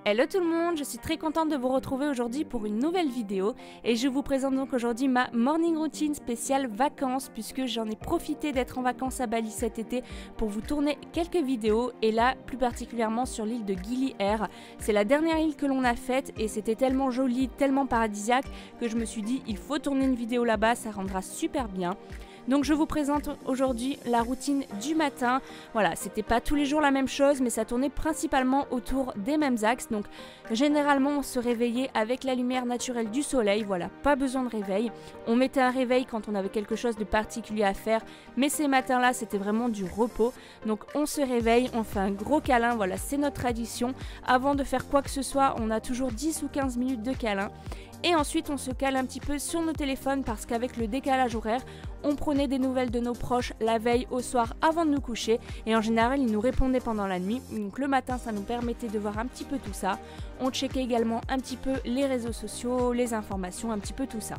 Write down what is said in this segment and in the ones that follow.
Hello tout le monde, je suis très contente de vous retrouver aujourd'hui pour une nouvelle vidéo et je vous présente donc aujourd'hui ma morning routine spéciale vacances puisque j'en ai profité d'être en vacances à Bali cet été pour vous tourner quelques vidéos et là plus particulièrement sur l'île de Gili Air. C'est la dernière île que l'on a faite et c'était tellement joli, tellement paradisiaque que je me suis dit il faut tourner une vidéo là-bas, ça rendra super bien. Donc je vous présente aujourd'hui la routine du matin. Voilà, c'était pas tous les jours la même chose, mais ça tournait principalement autour des mêmes axes. Donc généralement on se réveillait avec la lumière naturelle du soleil, voilà, pas besoin de réveil. On mettait un réveil quand on avait quelque chose de particulier à faire, mais ces matins-là c'était vraiment du repos. Donc on se réveille, on fait un gros câlin, voilà, c'est notre tradition. Avant de faire quoi que ce soit, on a toujours 10 ou 15 minutes de câlin. Et ensuite on se cale un petit peu sur nos téléphones parce qu'avec le décalage horaire, on prenait des nouvelles de nos proches la veille au soir avant de nous coucher et en général ils nous répondaient pendant la nuit, donc le matin ça nous permettait de voir un petit peu tout ça. On checkait également un petit peu les réseaux sociaux, les informations, un petit peu tout ça.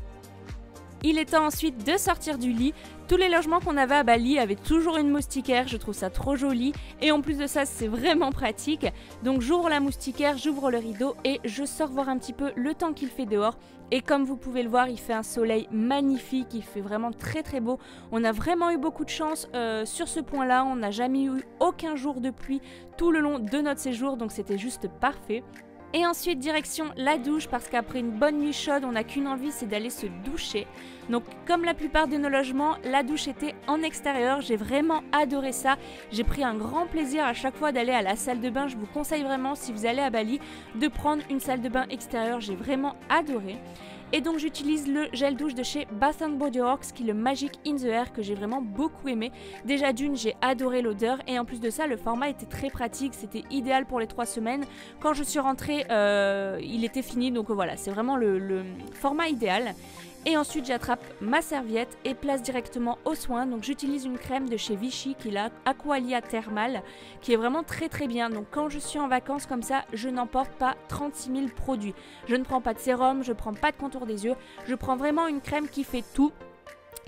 Il est temps ensuite de sortir du lit. Tous les logements qu'on avait à Bali avaient toujours une moustiquaire, je trouve ça trop joli et en plus de ça c'est vraiment pratique. Donc j'ouvre la moustiquaire, j'ouvre le rideau et je sors voir un petit peu le temps qu'il fait dehors. Et comme vous pouvez le voir, il fait un soleil magnifique, il fait vraiment très très beau. On a vraiment eu beaucoup de chance sur ce point-là, on n'a jamais eu aucun jour de pluie tout le long de notre séjour, donc c'était juste parfait. Et ensuite direction la douche parce qu'après une bonne nuit chaude on n'a qu'une envie, c'est d'aller se doucher. Donc comme la plupart de nos logements, la douche était en extérieur, j'ai vraiment adoré ça. J'ai pris un grand plaisir à chaque fois d'aller à la salle de bain, je vous conseille vraiment si vous allez à Bali de prendre une salle de bain extérieure, j'ai vraiment adoré. Et donc j'utilise le gel douche de chez Bath & Body Works qui est le Magic in the Air que j'ai vraiment beaucoup aimé. Déjà d'une, j'ai adoré l'odeur et en plus de ça, le format était très pratique, c'était idéal pour les 3 semaines. Quand je suis rentrée, il était fini, donc voilà, c'est vraiment le format idéal. Et ensuite j'attrape ma serviette et place directement au soin. Donc j'utilise une crème de chez Vichy qui est la Aqualia Thermal qui est vraiment très très bien. Donc quand je suis en vacances comme ça, je n'emporte pas 36 000 produits. Je ne prends pas de sérum, je ne prends pas de contour des yeux. Je prends vraiment une crème qui fait tout.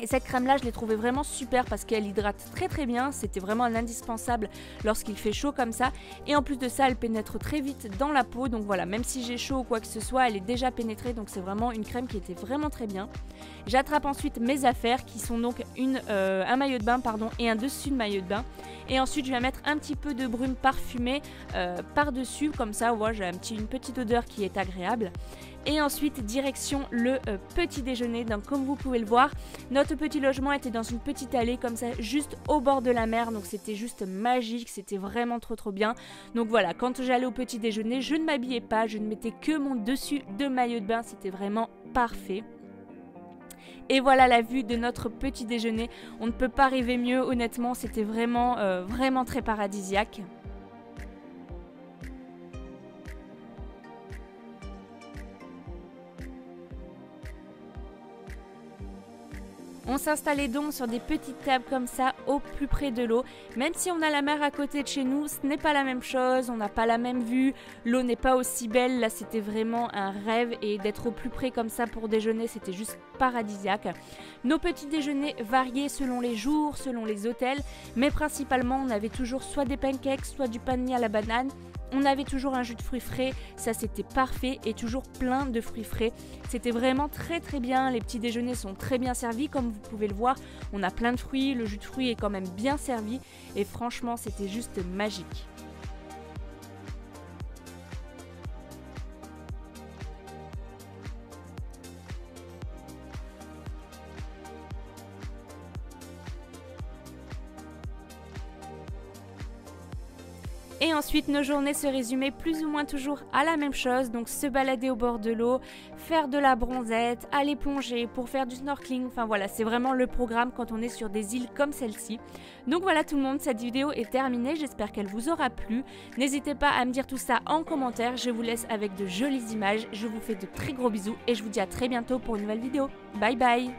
Et cette crème là je l'ai trouvée vraiment super parce qu'elle hydrate très très bien, c'était vraiment un indispensable lorsqu'il fait chaud comme ça et en plus de ça elle pénètre très vite dans la peau, donc voilà, même si j'ai chaud ou quoi que ce soit elle est déjà pénétrée, donc c'est vraiment une crème qui était vraiment très bien. J'attrape ensuite mes affaires qui sont donc un maillot de bain et un dessus de maillot de bain et ensuite je vais mettre un petit peu de brume parfumée par dessus, comme ça ouais, j'ai une petite odeur qui est agréable. Et ensuite direction le petit déjeuner. Donc comme vous pouvez le voir, notre petit logement était dans une petite allée comme ça juste au bord de la mer, donc c'était juste magique, c'était vraiment trop bien. Donc voilà, quand j'allais au petit déjeuner, je ne m'habillais pas, je ne mettais que mon dessus de maillot de bain, c'était vraiment parfait. Et voilà la vue de notre petit déjeuner, on ne peut pas rêver mieux, honnêtement c'était vraiment très paradisiaque. On s'installait donc sur des petites tables comme ça au plus près de l'eau. Même si on a la mer à côté de chez nous, ce n'est pas la même chose, on n'a pas la même vue, l'eau n'est pas aussi belle. Là c'était vraiment un rêve et d'être au plus près comme ça pour déjeuner c'était juste paradisiaque. Nos petits déjeuners variaient selon les jours, selon les hôtels, mais principalement on avait toujours soit des pancakes, soit du pain de mie à la banane. On avait toujours un jus de fruits frais, ça c'était parfait et toujours plein de fruits frais. C'était vraiment très très bien, les petits déjeuners sont très bien servis comme vous pouvez le voir. On a plein de fruits, le jus de fruits est quand même bien servi et franchement c'était juste magique. Et ensuite nos journées se résumaient plus ou moins toujours à la même chose, donc se balader au bord de l'eau, faire de la bronzette, aller plonger pour faire du snorkeling, enfin voilà, c'est vraiment le programme quand on est sur des îles comme celle-ci. Donc voilà tout le monde, cette vidéo est terminée, j'espère qu'elle vous aura plu. N'hésitez pas à me dire tout ça en commentaire, je vous laisse avec de jolies images, je vous fais de très gros bisous et je vous dis à très bientôt pour une nouvelle vidéo. Bye bye.